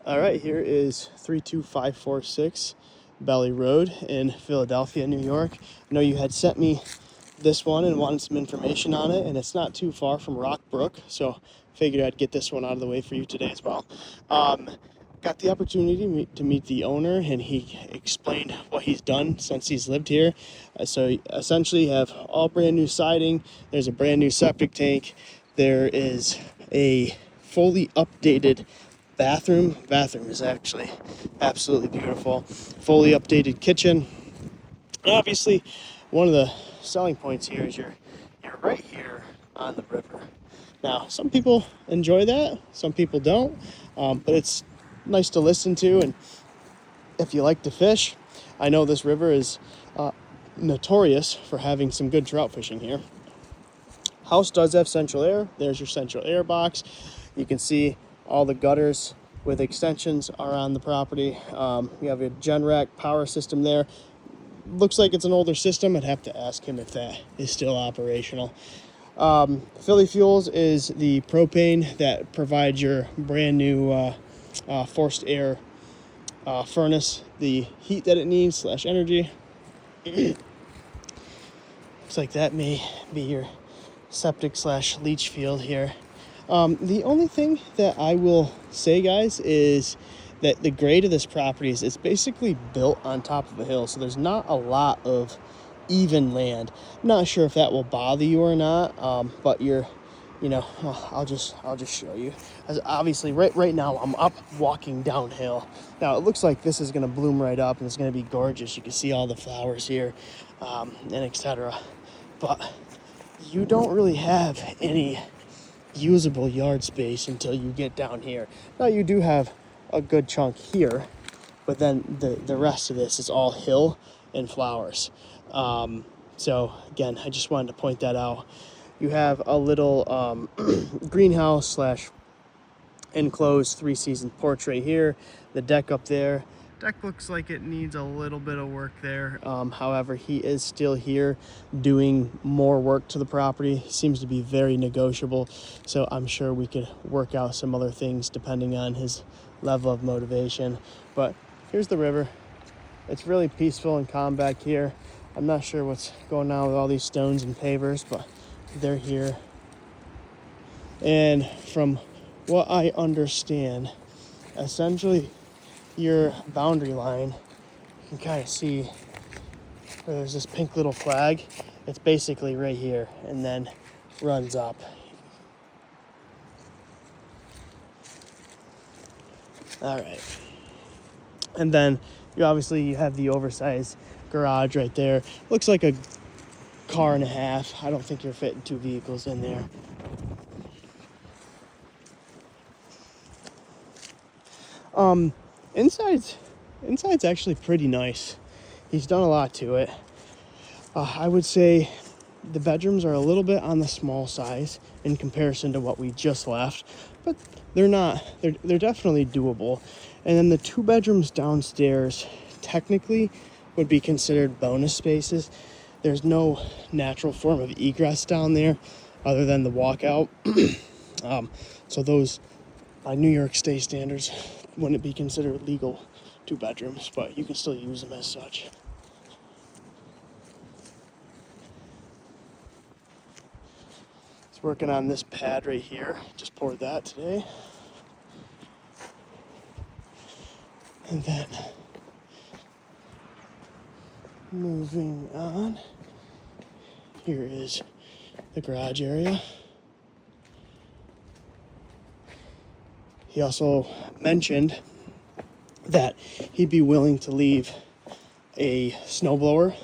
All right, here is 32546 Belly Road in Philadelphia, New York. I know you had sent me this one and wanted some information on it, and it's not too far from Rock Brook, so figured I'd get this one out of the way for you today as well. Got the opportunity to meet the owner, and he explained what he's done since he's lived here. So essentially you have all brand new siding, there's a brand new septic tank, there is a fully updated bathroom is actually absolutely beautiful, fully updated kitchen. And obviously one of the selling points here is you're right here on the river. Now some people enjoy that, some people don't, but it's nice to listen to. And if you like to fish, I know this river is notorious for having some good trout fishing here. House does have central air. There's your central air box. You can see all the gutters with extensions are on the property. You have a Generac power system there. Looks like it's an older system. I'd have to ask him if that is still operational. Philly Fuels is the propane that provides your brand new forced air furnace the heat that it needs / energy. Looks like that may be your septic / leach field here. The only thing that I will say, guys, is that the grade of this property is it's basically built on top of a hill, so there's not a lot of even land. I'm not sure if that will bother you or not, but I'll just show you. As obviously, right now I'm up walking downhill. Now it looks like this is gonna bloom right up and it's gonna be gorgeous. You can see all the flowers here, and etc. But you don't really have any usable yard space until you get down here. Now you do have a good chunk here, but then the rest of this is all hill and flowers. So again, I just wanted to point that out. You have a little greenhouse / enclosed 3-season porch right here. The deck up there. Deck looks like it needs a little bit of work there. However, he is still here doing more work to the property. He seems to be very negotiable, so I'm sure we could work out some other things depending on his level of motivation. But here's the river. It's really peaceful and calm back here. I'm not sure what's going on with all these stones and pavers, but they're here. And from what I understand, essentially your boundary line, you can kind of see where there's this pink little flag. It's basically right here and then runs up. All right. And then you have the oversized garage right there. Looks like a car and a half. I don't think you're fitting 2 vehicles in there. Inside's actually pretty nice. He's done a lot to it. I would say the bedrooms are a little bit on the small size in comparison to what we just left, but they're definitely doable. And then the 2 bedrooms downstairs technically would be considered bonus spaces. There's no natural form of egress down there other than the walkout. So those, by New York State standards, wouldn't be considered legal 2 bedrooms, but you can still use them as such. It's working on this pad right here. Just poured that today. And then moving on, here is the garage area. He also mentioned that he'd be willing to leave a snowblower,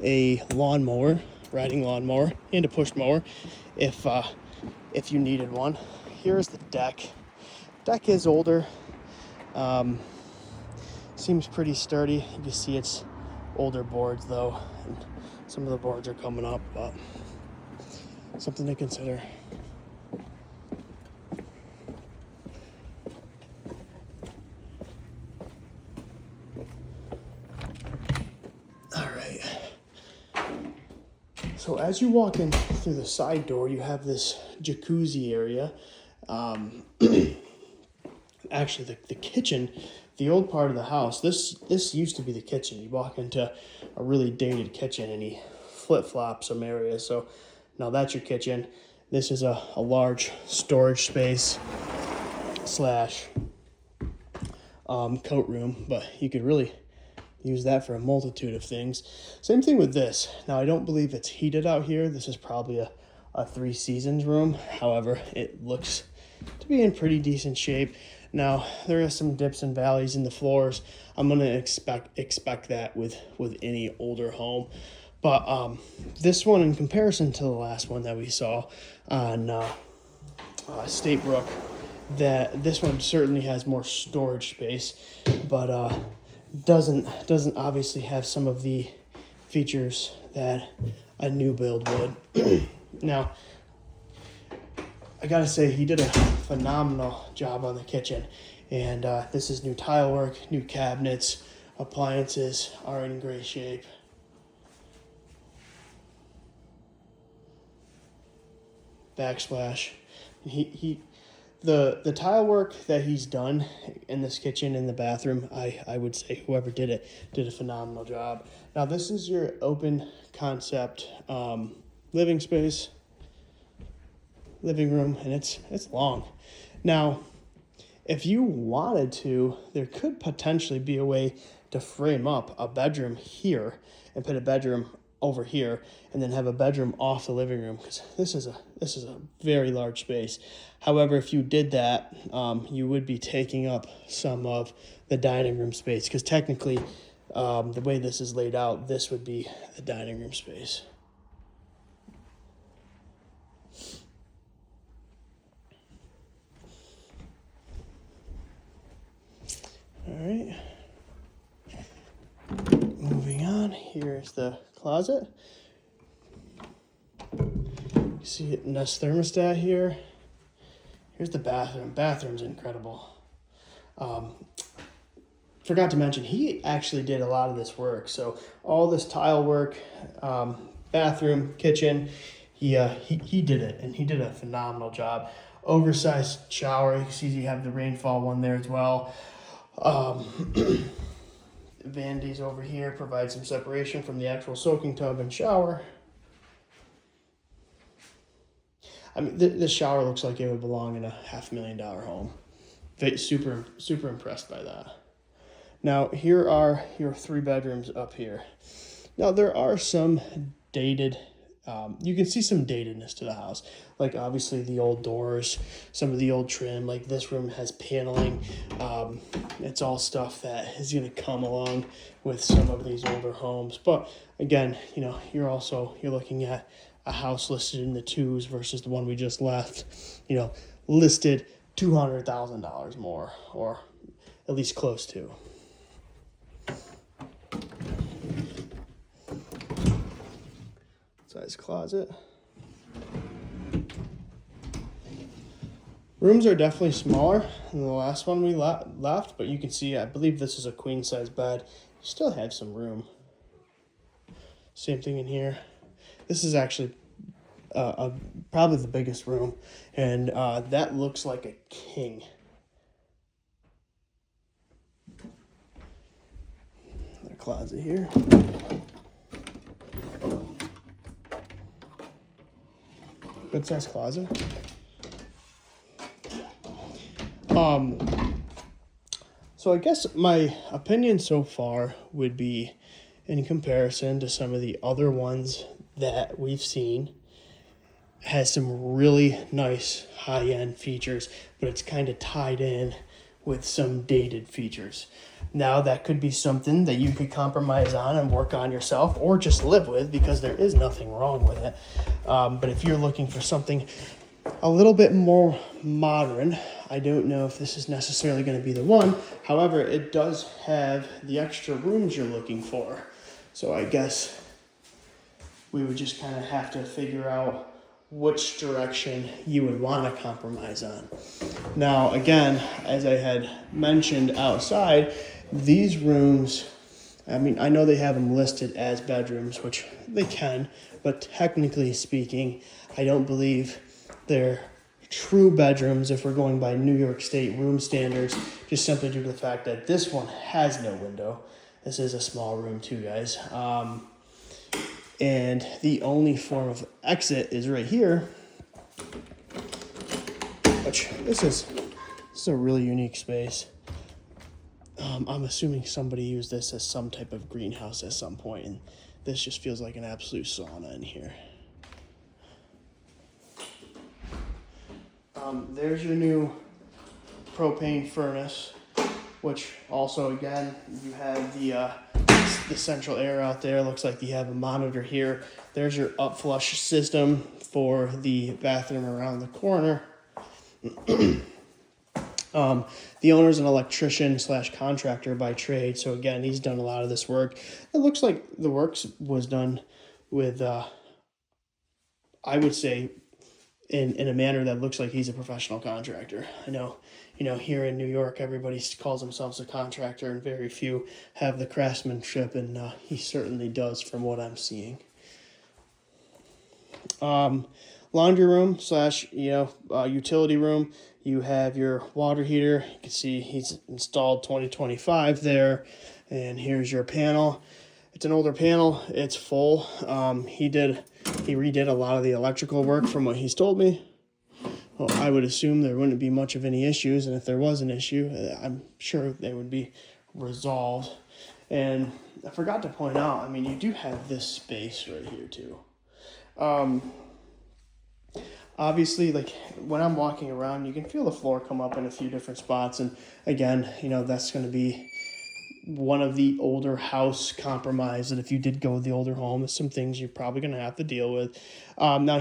a lawnmower, riding lawnmower, and a push mower if you needed one. Here's the deck. Deck is older. Seems pretty sturdy. You can see it's older boards though, and some of the boards are coming up, but something to consider. All right. So as you walk in through the side door, you have this jacuzzi area. actually the kitchen, the old part of the house, this used to be the kitchen. You walk into a really dated kitchen and he flip-flops some areas. So now that's your kitchen. This is a large storage space slash coat room, but you could really use that for a multitude of things. Same thing with this. Now, I don't believe it's heated out here. This is probably a Three Seasons room. However, it looks to be in pretty decent shape. Now, there is some dips and valleys in the floors. I'm going to expect that with any older home. But this one, in comparison to the last one that we saw on State Brook, that this one certainly has more storage space, but doesn't obviously have some of the features that a new build would. Now, I gotta say, he did a phenomenal job on the kitchen, and this is new tile work, new cabinets, appliances are in great shape. Backsplash. The tile work that he's done in this kitchen, in the bathroom, I would say whoever did it did a phenomenal job. Now, this is your open concept living space, living room, and it's long. Now, if you wanted to, there could potentially be a way to frame up a bedroom here and put a bedroom over here, and then have a bedroom off the living room, because this is a very large space. However, if you did that, you would be taking up some of the dining room space, because technically, the way this is laid out, this would be the dining room space. All right. Moving on, here's the closet. You see it, Nest thermostat here. Here's the bathroom. Bathroom's incredible. Forgot to mention, he actually did a lot of this work. So all this tile work, bathroom, kitchen, he did it, and he did a phenomenal job. Oversized shower. You can see you have the rainfall one there as well. Vandy's over here, provide some separation from the actual soaking tub and shower. I mean, this shower looks like it would belong in a $500,000 home. Super impressed by that. Now, here are your 3 bedrooms up here. Now, there are some dated, you can see some datedness to the house. Like, obviously, the old doors, some of the old trim. Like, this room has paneling. It's all stuff that is going to come along with some of these older homes. But, again, you're looking at a house listed in the 2s versus the one we just left, listed $200,000 more, or at least close to. Size closet. Rooms are definitely smaller than the last one we left, but you can see, I believe this is a queen size bed. You still have some room. Same thing in here. This is actually probably the biggest room, and that looks like a king. Another closet here. Good size closet. So I guess my opinion so far would be, in comparison to some of the other ones that we've seen, has some really nice high-end features, but it's kind of tied in with some dated features. Now, that could be something that you could compromise on and work on yourself, or just live with, because there is nothing wrong with it. But if you're looking for something a little bit more modern, I don't know if this is necessarily going to be the one. However, it does have the extra rooms you're looking for. So I guess we would just kind of have to figure out which direction you would want to compromise on. Now, again, as I had mentioned outside, these rooms, I mean, I know they have them listed as bedrooms, which they can, but technically speaking, I don't believe they're true bedrooms if we're going by New York State room standards, just simply due to the fact that this one has no window. This is a small room too, guys. And the only form of exit is right here, which this is a really unique space. I'm assuming somebody used this as some type of greenhouse at some point, and this just feels like an absolute sauna in here. There's your new propane furnace, which also, again, you have the central air out there. Looks like you have a monitor here. There's your upflush system for the bathroom around the corner. The owner's an electrician / contractor by trade, so again, he's done a lot of this work. It looks like the work was done with, I would say, in a manner that looks like he's a professional contractor. I know, here in New York, everybody calls themselves a contractor, and very few have the craftsmanship, and he certainly does from what I'm seeing. Laundry room / utility room. You have your water heater. You can see he's installed 2025 there, and here's your panel. It's an older panel. It's full. He redid a lot of the electrical work from what he's told me. Well, I would assume there wouldn't be much of any issues, and if there was an issue, I'm sure they would be resolved. And I forgot to point out, you do have this space right here too. Obviously, like when I'm walking around, you can feel the floor come up in a few different spots, and again, that's going to be one of the older house compromise that if you did go with the older home, there's some things you're probably going to have to deal with. Now,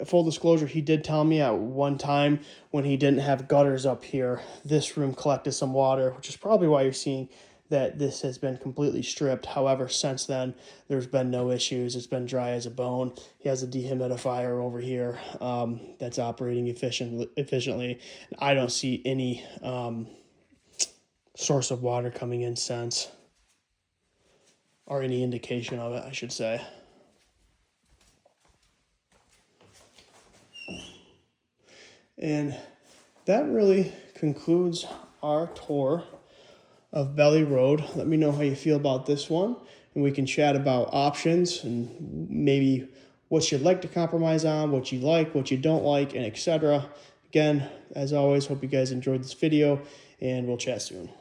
full disclosure, he did tell me at one time when he didn't have gutters up here, this room collected some water, which is probably why you're seeing that this has been completely stripped. However, since then, there's been no issues. It's been dry as a bone. He has a dehumidifier over here that's operating efficiently. I don't see any source of water coming in since, or any indication of it, I should say. And that really concludes our tour of Belly Road. Let me know how you feel about this one, and we can chat about options and maybe what you'd like to compromise on, what you like, what you don't like, and etc. Again, as always, hope you guys enjoyed this video, and we'll chat soon.